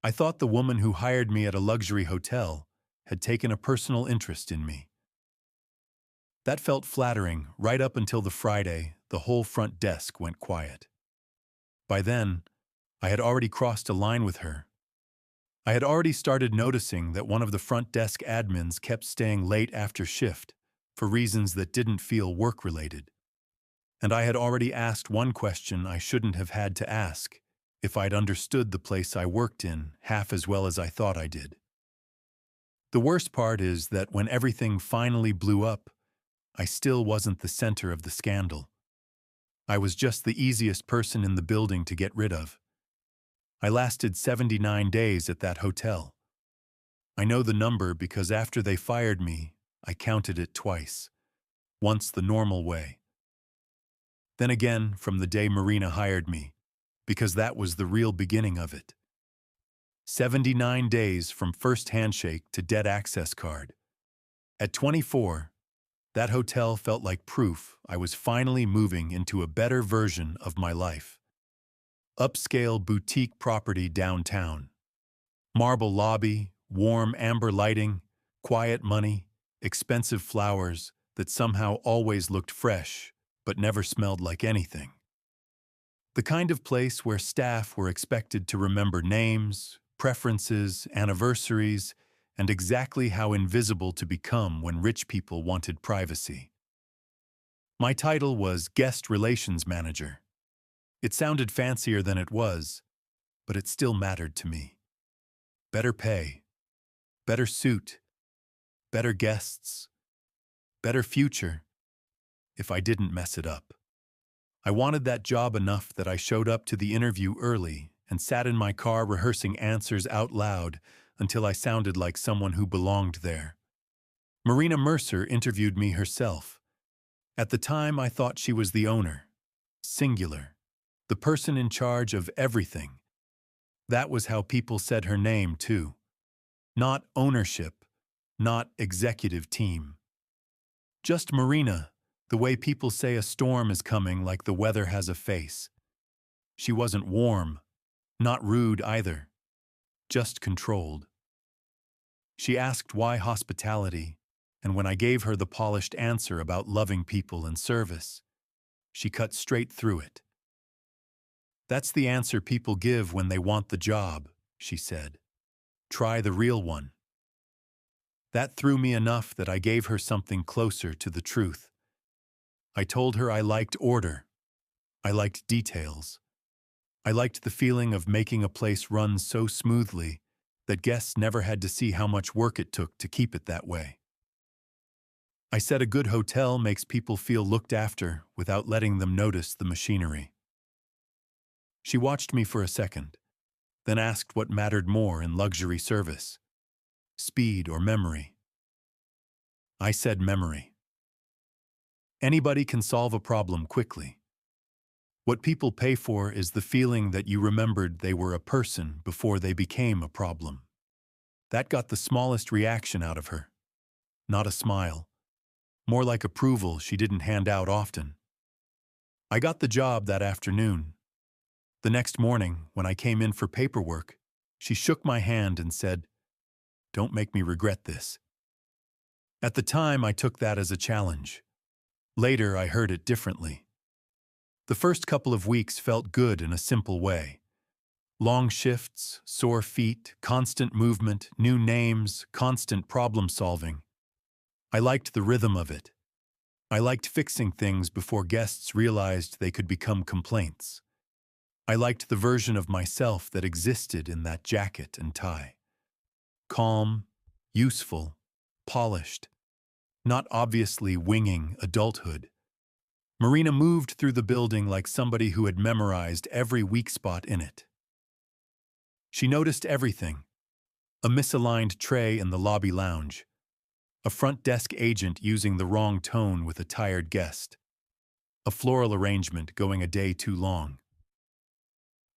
I thought the woman who hired me at a luxury hotel had taken a personal interest in me. That felt flattering right up until the Friday the whole front desk went quiet. By then, I had already crossed a line with her. I had already started noticing that one of the front desk admins kept staying late after shift for reasons that didn't feel work-related. And I had already asked one question I shouldn't have had to ask if I'd understood the place I worked in half as well as I thought I did. The worst part is that when everything finally blew up, I still wasn't the center of the scandal. I was just the easiest person in the building to get rid of. I lasted 79 days at that hotel. I know the number because after they fired me, I counted it twice. Once the normal way. Then again from the day Marina hired me, because that was the real beginning of it. 79 days from first handshake to dead access card. At 24, that hotel felt like proof I was finally moving into a better version of my life. Upscale boutique property downtown. Marble lobby, warm amber lighting, quiet money, expensive flowers that somehow always looked fresh but never smelled like anything. The kind of place where staff were expected to remember names, preferences, anniversaries, and exactly how invisible to become when rich people wanted privacy. My title was Guest Relations Manager. It sounded fancier than it was, but it still mattered to me. Better pay, better suit, better guests, better future, if I didn't mess it up. I wanted that job enough that I showed up to the interview early and sat in my car rehearsing answers out loud until I sounded like someone who belonged there. Marina Mercer interviewed me herself. At the time, I thought she was the owner, singular, the person in charge of everything. That was how people said her name, too. Not ownership, not executive team. Just Marina, the way people say a storm is coming like the weather has a face. She wasn't warm, not rude either, just controlled. She asked why hospitality, and when I gave her the polished answer about loving people and service, she cut straight through it. That's the answer people give when they want the job, she said. Try the real one. That threw me enough that I gave her something closer to the truth. I told her I liked order. I liked details. I liked the feeling of making a place run so smoothly that guests never had to see how much work it took to keep it that way. I said a good hotel makes people feel looked after without letting them notice the machinery. She watched me for a second, then asked what mattered more in luxury service, speed or memory. I said memory. Anybody can solve a problem quickly. What people pay for is the feeling that you remembered they were a person before they became a problem. That got the smallest reaction out of her. Not a smile. More like approval she didn't hand out often. I got the job that afternoon. The next morning, when I came in for paperwork, she shook my hand and said, "Don't make me regret this." At the time, I took that as a challenge. Later, I heard it differently. The first couple of weeks felt good in a simple way. Long shifts, sore feet, constant movement, new names, constant problem-solving. I liked the rhythm of it. I liked fixing things before guests realized they could become complaints. I liked the version of myself that existed in that jacket and tie. Calm, useful, polished. Not obviously winging adulthood. Marina moved through the building like somebody who had memorized every weak spot in it. She noticed everything. A misaligned tray in the lobby lounge. A front desk agent using the wrong tone with a tired guest. A floral arrangement going a day too long.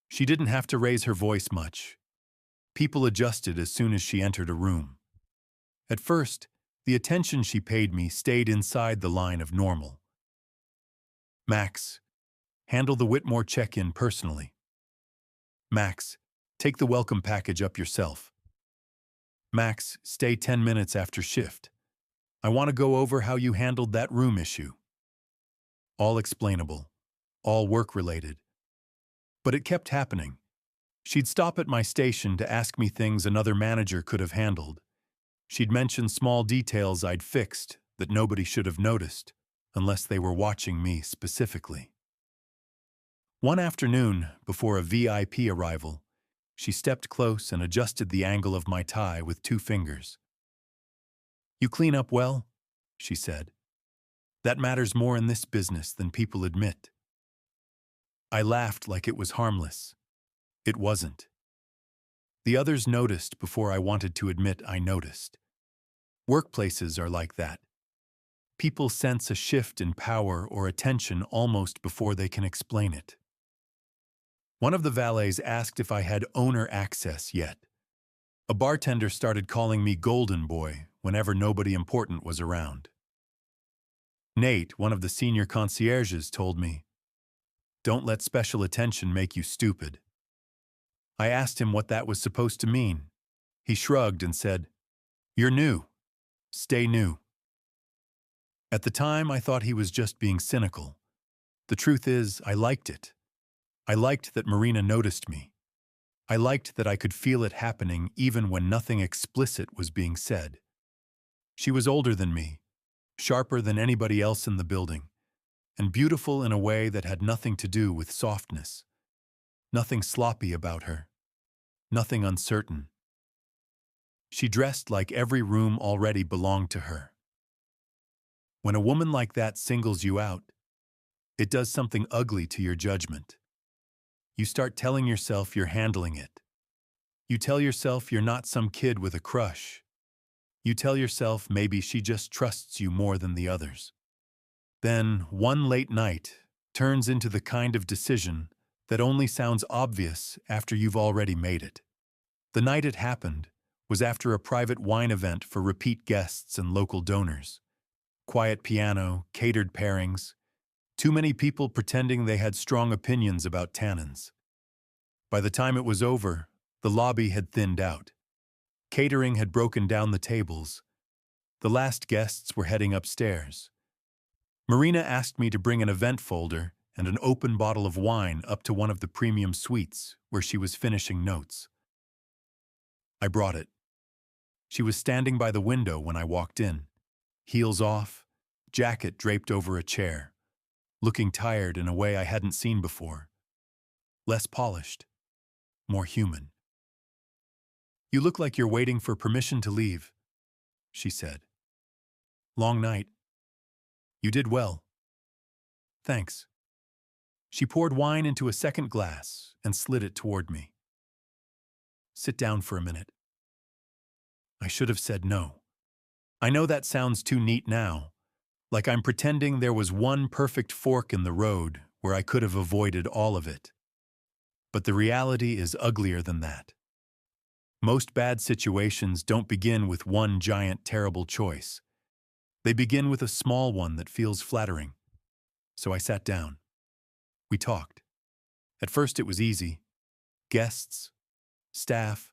She didn't have to raise her voice much. People adjusted as soon as she entered a room. At first, the attention she paid me stayed inside the line of normal. Max, handle the Whitmore check-in personally. Max, Take the welcome package up yourself. Max, stay 10 minutes after shift. I want to go over how you handled that room issue. All explainable, all work-related. But it kept happening. She'd stop at my station to ask me things another manager could have handled. She'd mention small details I'd fixed that nobody should have noticed, unless they were watching me specifically. One afternoon, before a VIP arrival, she stepped close and adjusted the angle of my tie with 2 fingers. "You clean up well," she said. "That matters more in this business than people admit." I laughed like it was harmless. It wasn't. The others noticed before I wanted to admit I noticed. Workplaces are like that. People sense a shift in power or attention almost before they can explain it. One of the valets asked if I had owner access yet. A bartender started calling me Golden Boy whenever nobody important was around. Nate, one of the senior concierges, told me, "Don't let special attention make you stupid." I asked him what that was supposed to mean. He shrugged and said, "You're new. Stay new." At the time, I thought he was just being cynical. The truth is, I liked it. I liked that Marina noticed me. I liked that I could feel it happening even when nothing explicit was being said. She was older than me, sharper than anybody else in the building, and beautiful in a way that had nothing to do with softness. Nothing sloppy about her. Nothing uncertain. She dressed like every room already belonged to her. When a woman like that singles you out, it does something ugly to your judgment. You start telling yourself you're handling it. You tell yourself you're not some kid with a crush. You tell yourself maybe she just trusts you more than the others. Then, one late night turns into the kind of decision that only sounds obvious after you've already made it. The night it happened was after a private wine event for repeat guests and local donors. Quiet piano, catered pairings, too many people pretending they had strong opinions about tannins. By the time it was over, the lobby had thinned out. Catering had broken down the tables. The last guests were heading upstairs. Marina asked me to bring an event folder and an open bottle of wine up to one of the premium suites where she was finishing notes. I brought it. She was standing by the window when I walked in, heels off, jacket draped over a chair, looking tired in a way I hadn't seen before. Less polished, more human. "You look like you're waiting for permission to leave," she said. "Long night. You did well." "Thanks." She poured wine into a second glass and slid it toward me. "Sit down for a minute." I should have said no. I know that sounds too neat now, like I'm pretending there was one perfect fork in the road where I could have avoided all of it. But the reality is uglier than that. Most bad situations don't begin with one giant terrible choice. They begin with a small one that feels flattering. So I sat down. We talked. At first it was easy. Guests, staff,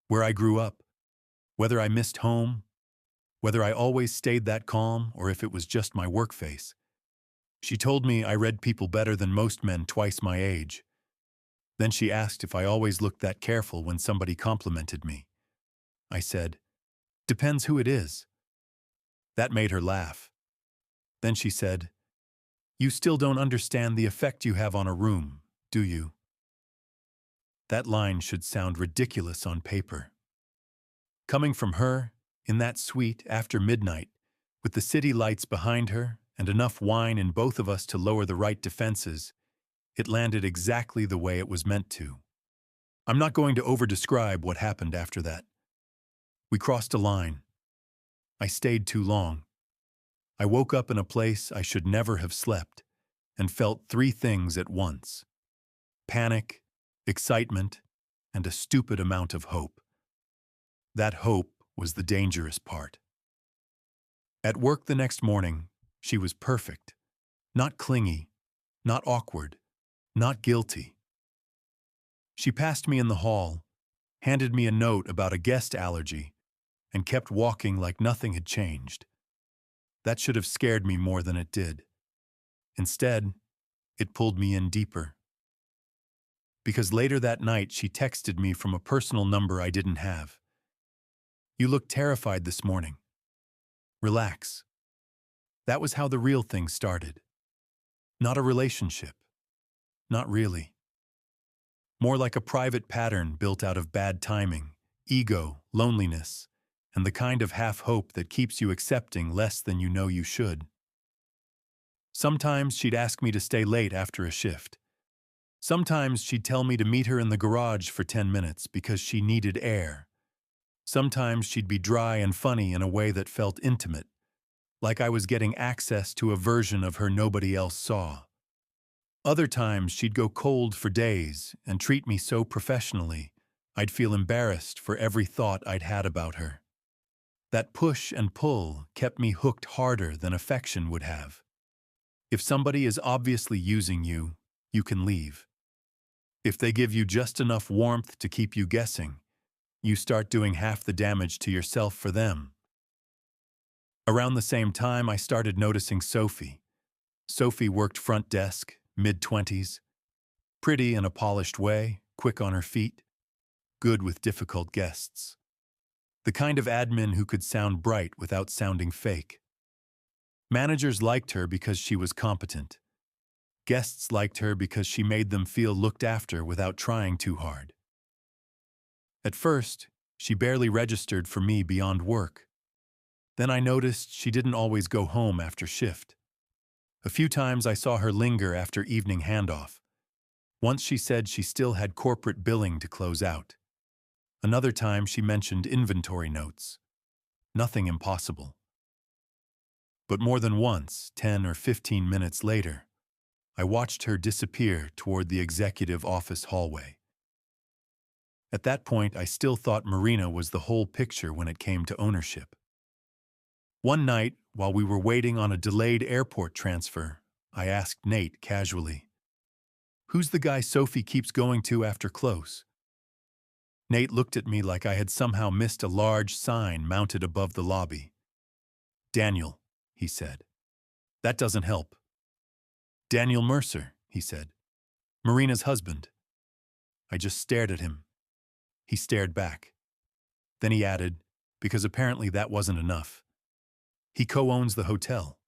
where I grew up, whether I missed home, whether I always stayed that calm or if it was just my work face. She told me I read people better than most men twice my age. Then she asked if I always looked that careful when somebody complimented me. I said, "Depends who it is." That made her laugh. Then she said, "You still don't understand the effect you have on a room, do you?" That line should sound ridiculous on paper. Coming from her, in that suite after midnight, with the city lights behind her and enough wine in both of us to lower the right defenses, it landed exactly the way it was meant to. I'm not going to over-describe what happened after that. We crossed a line. I stayed too long. I woke up in a place I should never have slept and felt 3 things at once: panic, excitement, and a stupid amount of hope. That hope was the dangerous part. At work the next morning, she was perfect. Not clingy, not awkward, not guilty. She passed me in the hall, handed me a note about a guest allergy, and kept walking like nothing had changed. That should have scared me more than it did. Instead, it pulled me in deeper. Because later that night she texted me from a personal number I didn't have. "You look terrified this morning. Relax." That was how the real thing started. Not a relationship. Not really. More like a private pattern built out of bad timing, ego, loneliness, and the kind of half-hope that keeps you accepting less than you know you should. Sometimes she'd ask me to stay late after a shift. Sometimes she'd tell me to meet her in the garage for 10 minutes because she needed air. Sometimes she'd be dry and funny in a way that felt intimate, like I was getting access to a version of her nobody else saw. Other times she'd go cold for days and treat me so professionally, I'd feel embarrassed for every thought I'd had about her. That push and pull kept me hooked harder than affection would have. If somebody is obviously using you, you can leave. If they give you just enough warmth to keep you guessing, you start doing half the damage to yourself for them. Around the same time, I started noticing Sophie. Sophie worked front desk, mid-20s, pretty in a polished way, quick on her feet, good with difficult guests. The kind of admin who could sound bright without sounding fake. Managers liked her because she was competent. Guests liked her because she made them feel looked after without trying too hard. At first, she barely registered for me beyond work. Then I noticed she didn't always go home after shift. A few times I saw her linger after evening handoff. Once she said she still had corporate billing to close out. Another time she mentioned inventory notes. Nothing impossible. But more than once, 10 or 15 minutes later, I watched her disappear toward the executive office hallway. At that point, I still thought Marina was the whole picture when it came to ownership. One night, while we were waiting on a delayed airport transfer, I asked Nate casually, "Who's the guy Sophie keeps going to after close?" Nate looked at me like I had somehow missed a large sign mounted above the lobby. "Daniel," he said. "That doesn't help." "Daniel Mercer," he said. "Marina's husband." I just stared at him. He stared back. Then he added, because apparently that wasn't enough, "He co-owns the hotel."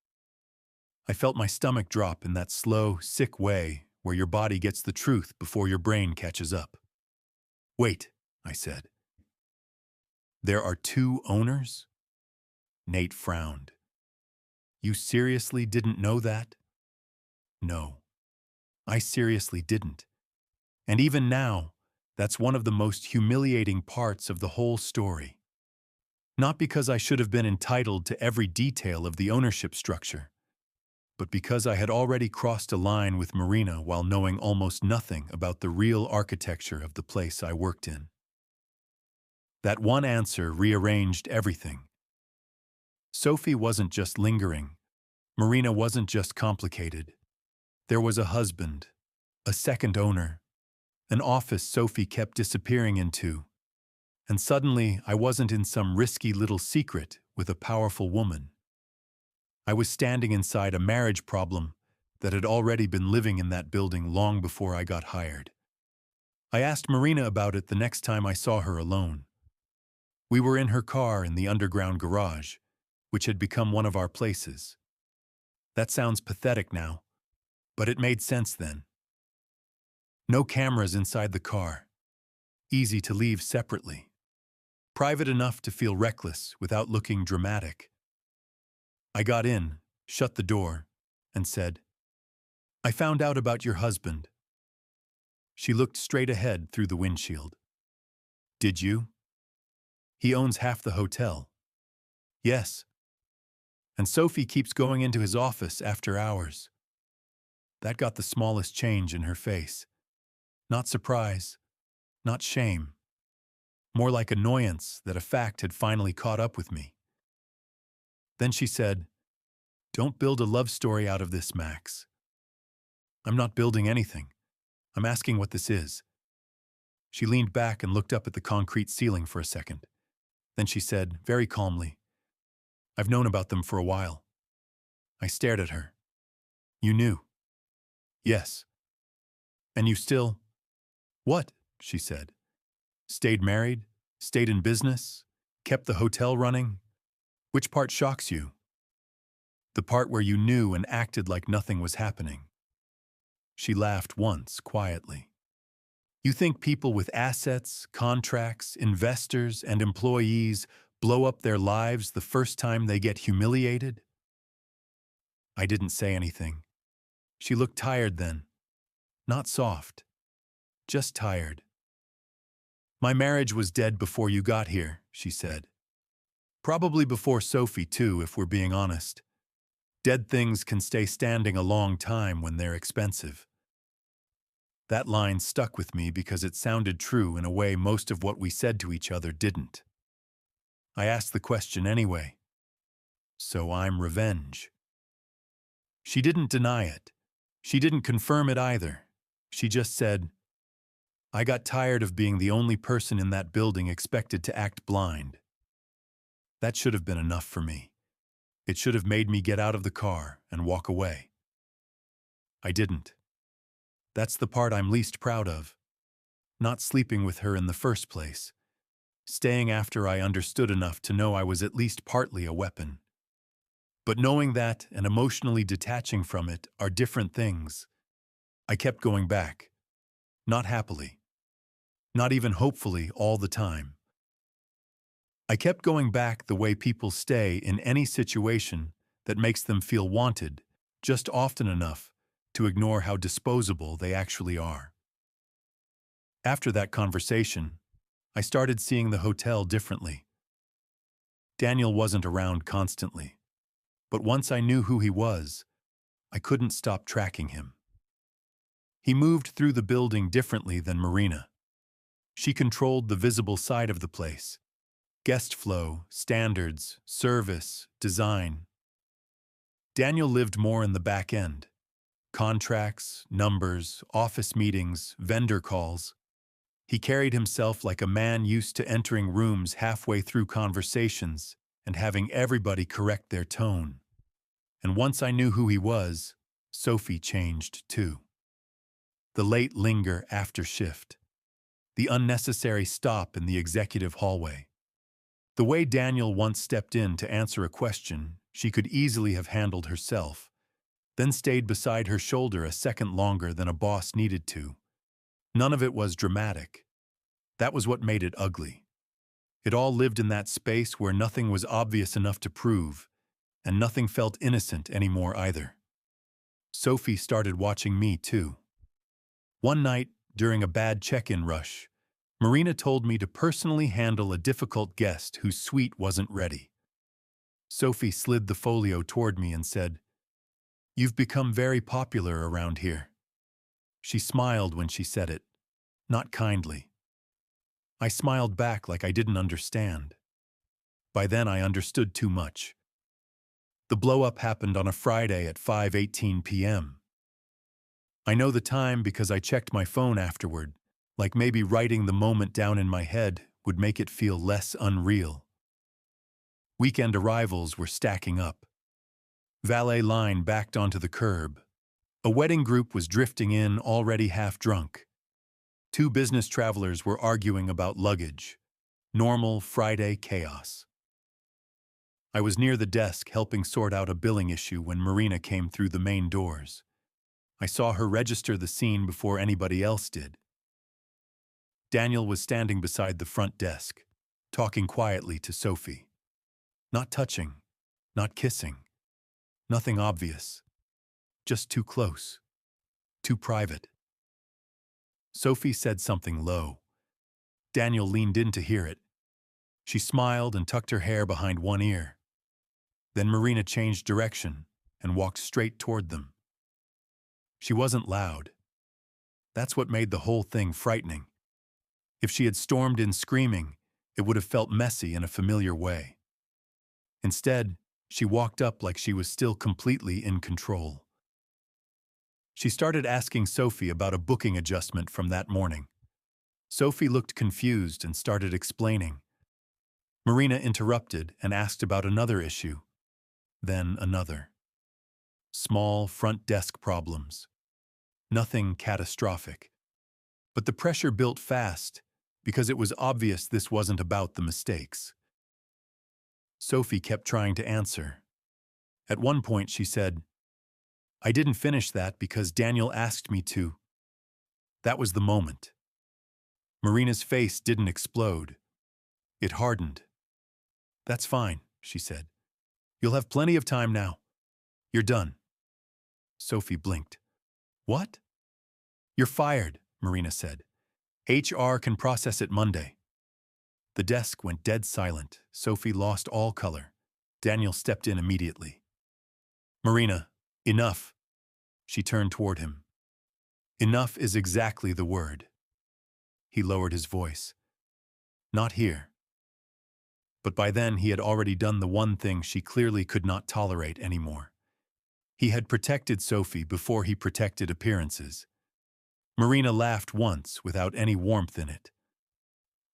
I felt my stomach drop in that slow, sick way where your body gets the truth before your brain catches up. "Wait," I said. "There are two owners?" Nate frowned. "You seriously didn't know that?" No, I seriously didn't. And even now, that's one of the most humiliating parts of the whole story. Not because I should have been entitled to every detail of the ownership structure, but because I had already crossed a line with Marina while knowing almost nothing about the real architecture of the place I worked in. That one answer rearranged everything. Sophie wasn't just lingering. Marina wasn't just complicated. There was a husband, a second owner, an office Sophie kept disappearing into. And suddenly, I wasn't in some risky little secret with a powerful woman. I was standing inside a marriage problem that had already been living in that building long before I got hired. I asked Marina about it the next time I saw her alone. We were in her car in the underground garage, which had become one of our places. That sounds pathetic now, but it made sense then. No cameras inside the car. Easy to leave separately. Private enough to feel reckless without looking dramatic. I got in, shut the door, and said, "I found out about your husband." She looked straight ahead through the windshield. "Did you?" "He owns half the hotel." "Yes." "And Sophie keeps going into his office after hours." That got the smallest change in her face. Not surprise, not shame. More like annoyance that a fact had finally caught up with me. Then she said, "Don't build a love story out of this, Max." "I'm not building anything. I'm asking what this is." She leaned back and looked up at the concrete ceiling for a second. Then she said, very calmly, "I've known about them for a while." I stared at her. "You knew?" "Yes." "And you still—" "What?" she said. "Stayed married? Stayed in business? Kept the hotel running? Which part shocks you?" "The part where you knew and acted like nothing was happening." She laughed once, quietly. "You think people with assets, contracts, investors, and employees blow up their lives the first time they get humiliated?" I didn't say anything. She looked tired then. Not soft. Just tired. "My marriage was dead before you got here," she said. "Probably before Sophie, too, if we're being honest. Dead things can stay standing a long time when they're expensive." That line stuck with me because it sounded true in a way most of what we said to each other didn't. I asked the question anyway. "So I'm revenge?" She didn't deny it. She didn't confirm it either. She just said, "I got tired of being the only person in that building expected to act blind." That should have been enough for me. It should have made me get out of the car and walk away. I didn't. That's the part I'm least proud of. Not sleeping with her in the first place. Staying after I understood enough to know I was at least partly a weapon. But knowing that and emotionally detaching from it are different things. I kept going back. Not happily. Not even hopefully all the time. I kept going back the way people stay in any situation that makes them feel wanted, just often enough to ignore how disposable they actually are. After that conversation, I started seeing the hotel differently. Daniel wasn't around constantly, but once I knew who he was, I couldn't stop tracking him. He moved through the building differently than Marina. She controlled the visible side of the place. Guest flow, standards, service, design. Daniel lived more in the back end. Contracts, numbers, office meetings, vendor calls. He carried himself like a man used to entering rooms halfway through conversations and having everybody correct their tone. And once I knew who he was, Sophie changed too. The late linger after shift. The unnecessary stop in the executive hallway. The way Daniel once stepped in to answer a question she could easily have handled herself, then stayed beside her shoulder a second longer than a boss needed to. None of it was dramatic. That was what made it ugly. It all lived in that space where nothing was obvious enough to prove, and nothing felt innocent anymore either. Sophie started watching me too. One night, during a bad check-in rush, Marina told me to personally handle a difficult guest whose suite wasn't ready. Sophie slid the folio toward me and said, "You've become very popular around here." She smiled when she said it, not kindly. I smiled back like I didn't understand. By then I understood too much. The blow-up happened on a Friday at 5:18 p.m. I know the time because I checked my phone afterward, like maybe writing the moment down in my head would make it feel less unreal. Weekend arrivals were stacking up. Valet line backed onto the curb. A wedding group was drifting in already half drunk. Two business travelers were arguing about luggage. Normal Friday chaos. I was near the desk helping sort out a billing issue when Marina came through the main doors. I saw her register the scene before anybody else did. Daniel was standing beside the front desk, talking quietly to Sophie. Not touching, not kissing, nothing obvious. Just too close, too private. Sophie said something low. Daniel leaned in to hear it. She smiled and tucked her hair behind one ear. Then Marina changed direction and walked straight toward them. She wasn't loud. That's what made the whole thing frightening. If she had stormed in screaming, it would have felt messy in a familiar way. Instead, she walked up like she was still completely in control. She started asking Sophie about a booking adjustment from that morning. Sophie looked confused and started explaining. Marina interrupted and asked about another issue, then another. Small front desk problems. Nothing catastrophic. But the pressure built fast because it was obvious this wasn't about the mistakes. Sophie kept trying to answer. At one point she said, "I didn't finish that because Daniel asked me to." That was the moment. Marina's face didn't explode. It hardened. "That's fine," she said. "You'll have plenty of time now. You're done." Sophie blinked. "What?" "You're fired," Marina said. "HR can process it Monday." The desk went dead silent. Sophie lost all color. Daniel stepped in immediately. "Marina, enough." She turned toward him. "Enough is exactly the word." He lowered his voice. "Not here." But by then he had already done the one thing she clearly could not tolerate anymore. He had protected Sophie before he protected appearances. Marina laughed once without any warmth in it.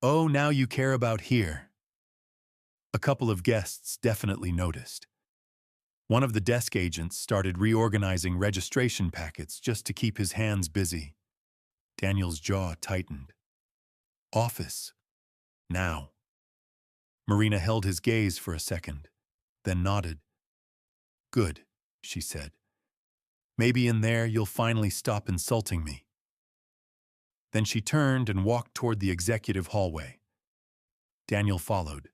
"Oh, now you care about here." A couple of guests definitely noticed. One of the desk agents started reorganizing registration packets just to keep his hands busy. Daniel's jaw tightened. "Office. Now." Marina held his gaze for a second, then nodded. "Good," she said. "Maybe in there you'll finally stop insulting me." Then she turned and walked toward the executive hallway. Daniel followed.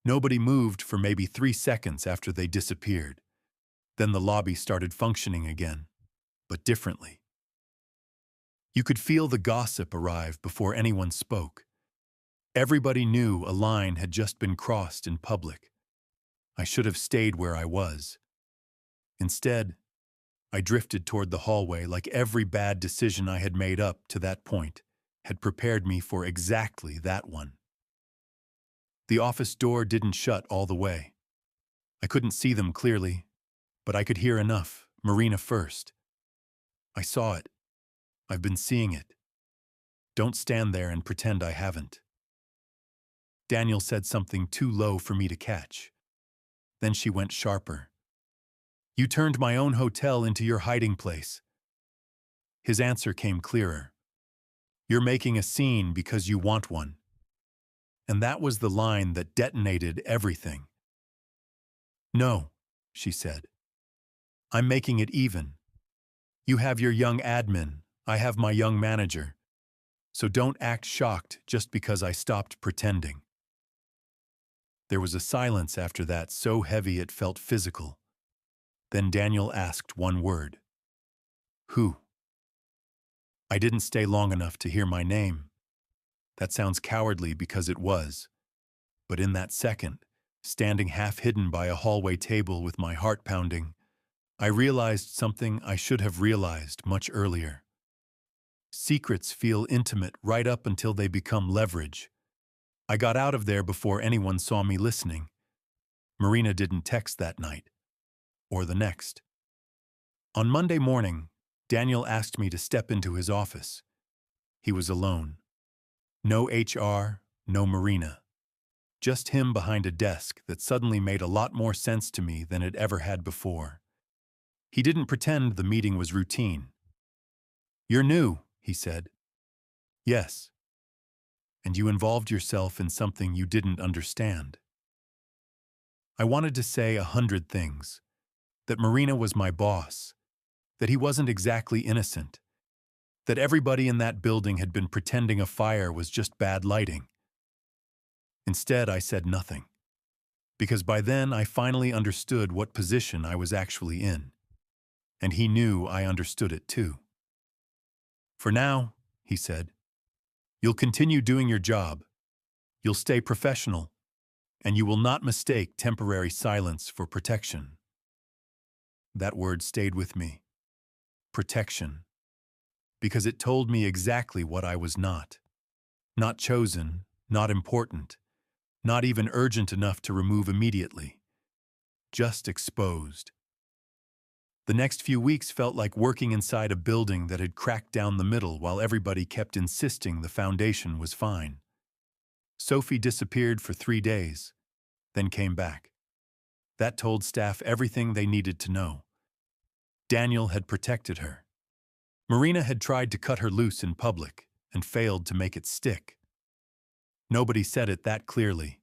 Nobody moved for maybe 3 seconds after they disappeared. Then the lobby started functioning again, but differently. You could feel the gossip arrive before anyone spoke. Everybody knew a line had just been crossed in public. I should have stayed where I was. Instead, I drifted toward the hallway like every bad decision I had made up to that point had prepared me for exactly that one. The office door didn't shut all the way. I couldn't see them clearly, but I could hear enough. Marina first. "I saw it. I've been seeing it. Don't stand there and pretend I haven't." Daniel said something too low for me to catch. Then she went sharper. "You turned my own hotel into your hiding place." His answer came clearer. "You're making a scene because you want one." And that was the line that detonated everything. "No," she said. "I'm making it even. You have your young admin, I have my young manager. So don't act shocked just because I stopped pretending." There was a silence after that so heavy it felt physical. Then Daniel asked one word. "Who?" I didn't stay long enough to hear my name. That sounds cowardly because it was. But in that second, standing half hidden by a hallway table with my heart pounding, I realized something I should have realized much earlier. Secrets feel intimate right up until they become leverage. I got out of there before anyone saw me listening. Marina didn't text that night. Or the next. On Monday morning, Daniel asked me to step into his office. He was alone. No HR, no Marina. Just him behind a desk that suddenly made a lot more sense to me than it ever had before. He didn't pretend the meeting was routine. "You're new," he said. "Yes." "And you involved yourself in something you didn't understand." I wanted to say 100 things. That Marina was my boss. That he wasn't exactly innocent. That everybody in that building had been pretending a fire was just bad lighting. Instead, I said nothing. Because by then I finally understood what position I was actually in. And he knew I understood it too. "For now," he said, "you'll continue doing your job. You'll stay professional. And you will not mistake temporary silence for protection." That word stayed with me. Protection. Because it told me exactly what I was not. Not chosen, not important, not even urgent enough to remove immediately. Just exposed. The next few weeks felt like working inside a building that had cracked down the middle while everybody kept insisting the foundation was fine. Sophie disappeared for 3 days, then came back. That told staff everything they needed to know. Daniel had protected her. Marina had tried to cut her loose in public and failed to make it stick. Nobody said it that clearly,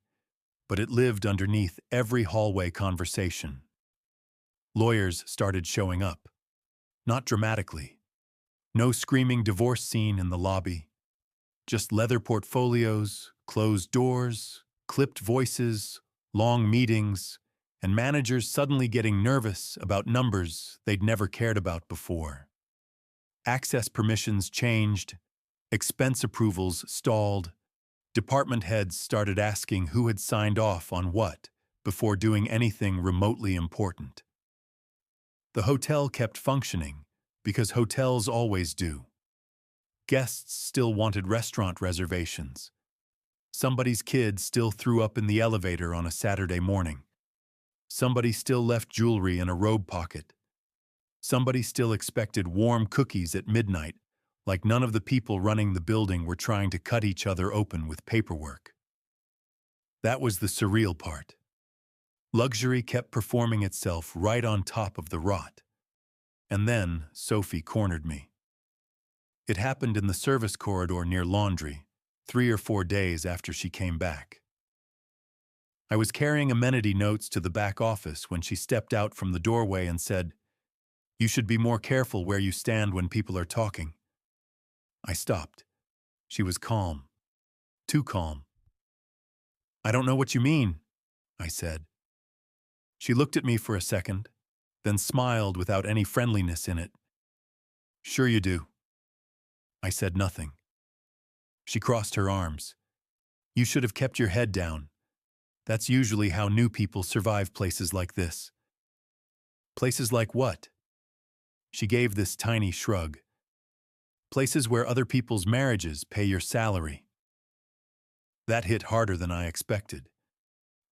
but it lived underneath every hallway conversation. Lawyers started showing up. Not dramatically. No screaming divorce scene in the lobby. Just leather portfolios, closed doors, clipped voices, long meetings, and managers suddenly getting nervous about numbers they'd never cared about before. Access permissions changed, expense approvals stalled, department heads started asking who had signed off on what before doing anything remotely important. The hotel kept functioning, because hotels always do. Guests still wanted restaurant reservations. Somebody's kid still threw up in the elevator on a Saturday morning. Somebody still left jewelry in a robe pocket. Somebody still expected warm cookies at midnight, like none of the people running the building were trying to cut each other open with paperwork. That was the surreal part. Luxury kept performing itself right on top of the rot. And then Sophie cornered me. It happened in the service corridor near laundry, 3 or 4 days after she came back. I was carrying amenity notes to the back office when she stepped out from the doorway and said, "You should be more careful where you stand when people are talking." I stopped. She was calm. Too calm. "I don't know what you mean," I said. She looked at me for a second, then smiled without any friendliness in it. "Sure you do." I said nothing. She crossed her arms. "You should have kept your head down. That's usually how new people survive places like this." "Places like what?" She gave this tiny shrug. "Places where other people's marriages pay your salary." That hit harder than I expected.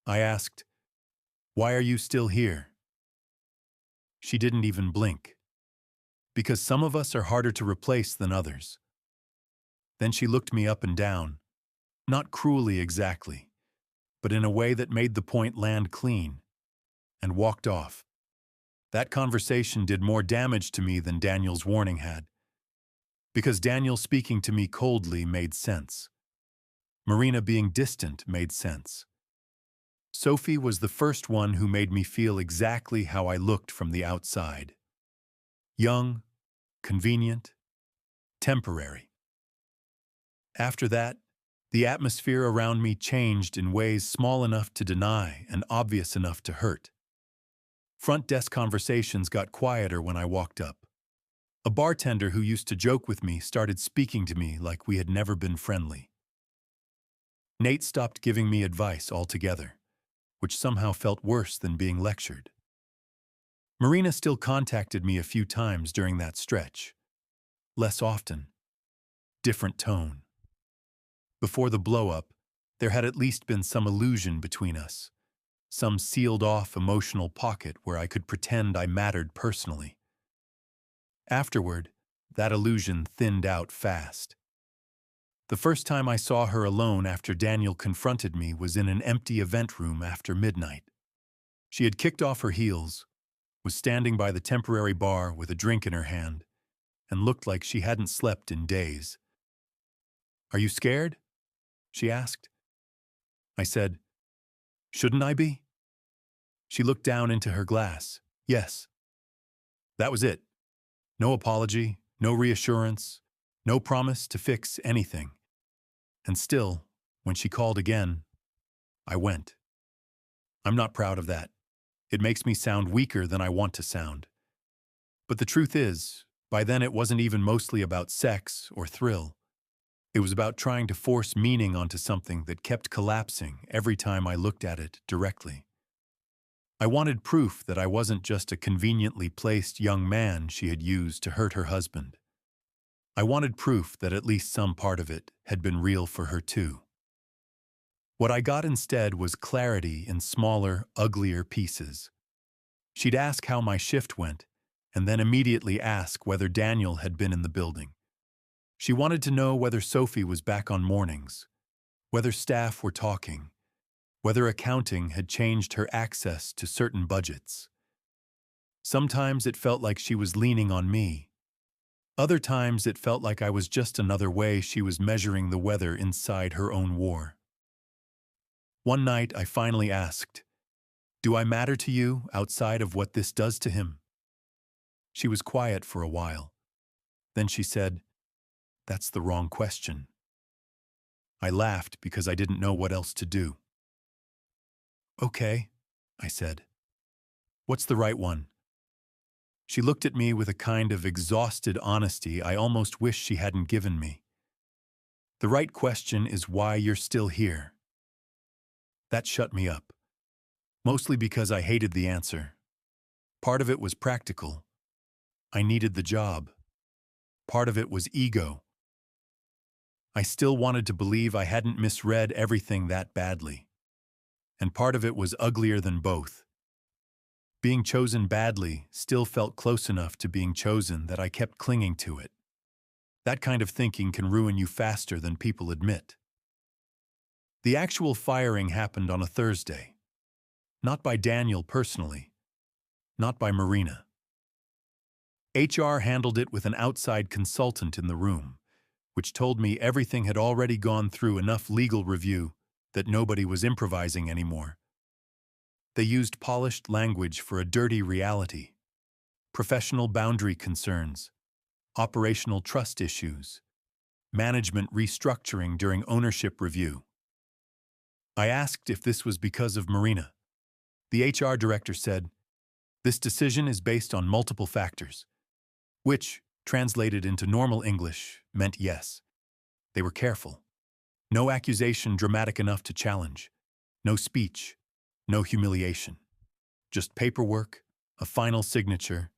I asked, "Why are you still here?" She didn't even blink. "Because some of us are harder to replace than others." Then she looked me up and down, not cruelly exactly, but in a way that made the point land clean, and walked off. That conversation did more damage to me than Daniel's warning had, because Daniel speaking to me coldly made sense. Marina being distant made sense. Sophie was the first one who made me feel exactly how I looked from the outside. Young, convenient, temporary. After that, the atmosphere around me changed in ways small enough to deny and obvious enough to hurt. Front desk conversations got quieter when I walked up. A bartender who used to joke with me started speaking to me like we had never been friendly. Nate stopped giving me advice altogether, which somehow felt worse than being lectured. Marina still contacted me a few times during that stretch. Less often. Different tone. Before the blow-up, there had at least been some illusion between us, some sealed-off emotional pocket where I could pretend I mattered personally. Afterward, that illusion thinned out fast. The first time I saw her alone after Daniel confronted me was in an empty event room after midnight. She had kicked off her heels, was standing by the temporary bar with a drink in her hand, and looked like she hadn't slept in days. "Are you scared?" she asked. I said, "Shouldn't I be?" She looked down into her glass. "Yes." That was it. No apology, no reassurance, no promise to fix anything. And still, when she called again, I went. I'm not proud of that. It makes me sound weaker than I want to sound. But the truth is, by then it wasn't even mostly about sex or thrill. It was about trying to force meaning onto something that kept collapsing every time I looked at it directly. I wanted proof that I wasn't just a conveniently placed young man she had used to hurt her husband. I wanted proof that at least some part of it had been real for her too. What I got instead was clarity in smaller, uglier pieces. She'd ask how my shift went, and then immediately ask whether Daniel had been in the building. She wanted to know whether Sophie was back on mornings, whether staff were talking, whether accounting had changed her access to certain budgets. Sometimes it felt like she was leaning on me. Other times it felt like I was just another way she was measuring the weather inside her own war. One night I finally asked, "Do I matter to you outside of what this does to him?" She was quiet for a while. Then she said, "That's the wrong question." I laughed because I didn't know what else to do. "Okay," I said. "What's the right one?" She looked at me with a kind of exhausted honesty I almost wish she hadn't given me. "The right question is why you're still here." That shut me up, mostly because I hated the answer. Part of it was practical. I needed the job. Part of it was ego. I still wanted to believe I hadn't misread everything that badly. And part of it was uglier than both. Being chosen badly still felt close enough to being chosen that I kept clinging to it. That kind of thinking can ruin you faster than people admit. The actual firing happened on a Thursday. Not by Daniel personally. Not by Marina. HR handled it with an outside consultant in the room, which told me everything had already gone through enough legal review that nobody was improvising anymore. They used polished language for a dirty reality, professional boundary concerns, operational trust issues, management restructuring during ownership review. I asked if this was because of Marina. The HR director said, "This decision is based on multiple factors," which, translated into normal English, meant yes. They were careful. No accusation dramatic enough to challenge. No speech. No humiliation. Just paperwork, a final signature,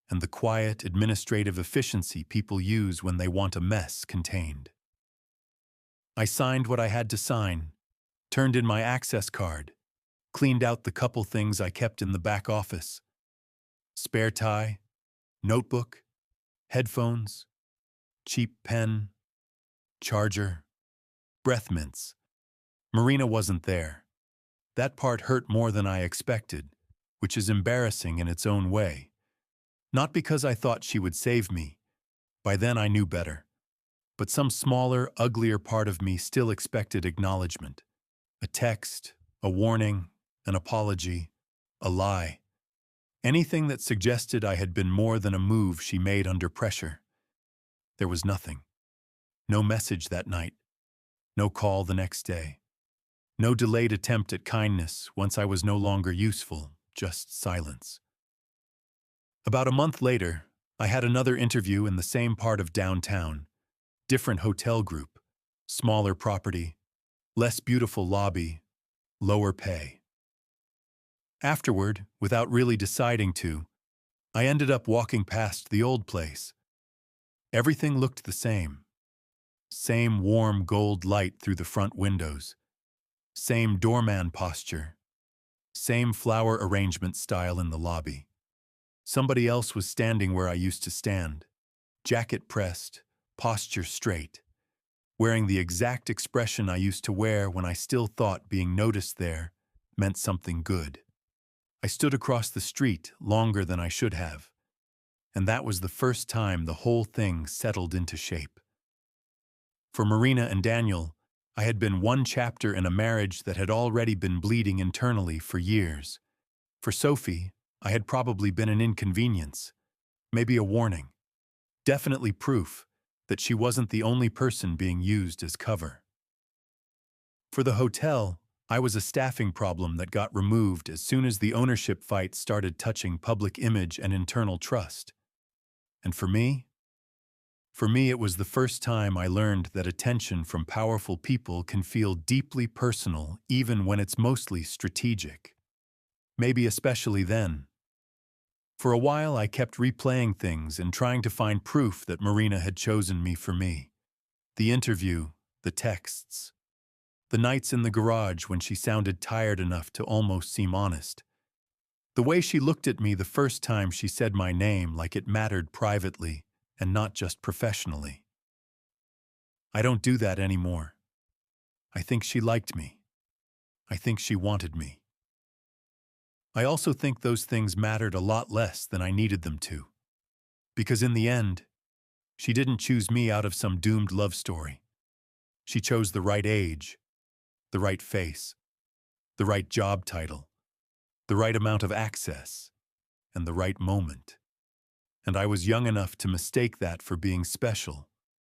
and the quiet administrative efficiency people use when they want a mess contained. I signed what I had to sign, turned in my access card, cleaned out the couple things I kept in the back office. Spare tie, notebook, headphones, cheap pen, charger, breath mints. Marina wasn't there. That part hurt more than I expected, which is embarrassing in its own way. Not because I thought she would save me. By then I knew better. But some smaller, uglier part of me still expected acknowledgement. A text, a warning, an apology, a lie. Anything that suggested I had been more than a move she made under pressure. There was nothing. No message that night. No call the next day. No delayed attempt at kindness once I was no longer useful, just silence. About a month later, I had another interview in the same part of downtown. Different hotel group, smaller property, less beautiful lobby, lower pay. Afterward, without really deciding to, I ended up walking past the old place. Everything looked the same. Same warm gold light through the front windows. Same doorman posture. Same flower arrangement style in the lobby. Somebody else was standing where I used to stand. Jacket pressed, posture straight. Wearing the exact expression I used to wear when I still thought being noticed there meant something good. I stood across the street longer than I should have. And that was the first time the whole thing settled into shape. For Marina and Daniel, I had been one chapter in a marriage that had already been bleeding internally for years. For Sophie, I had probably been an inconvenience, maybe a warning, definitely proof that she wasn't the only person being used as cover. For the hotel, I was a staffing problem that got removed as soon as the ownership fight started touching public image and internal trust. And for me, it was the first time I learned that attention from powerful people can feel deeply personal even when it's mostly strategic. Maybe especially then. For a while I kept replaying things and trying to find proof that Marina had chosen me for me. The interview, the texts, the nights in the garage when she sounded tired enough to almost seem honest. The way she looked at me the first time she said my name like it mattered privately and not just professionally. I don't do that anymore. I think she liked me. I think she wanted me. I also think those things mattered a lot less than I needed them to. Because in the end, she didn't choose me out of some doomed love story. She chose the right age, the right face, the right job title, the right amount of access, and the right moment. And I was young enough to mistake that for being special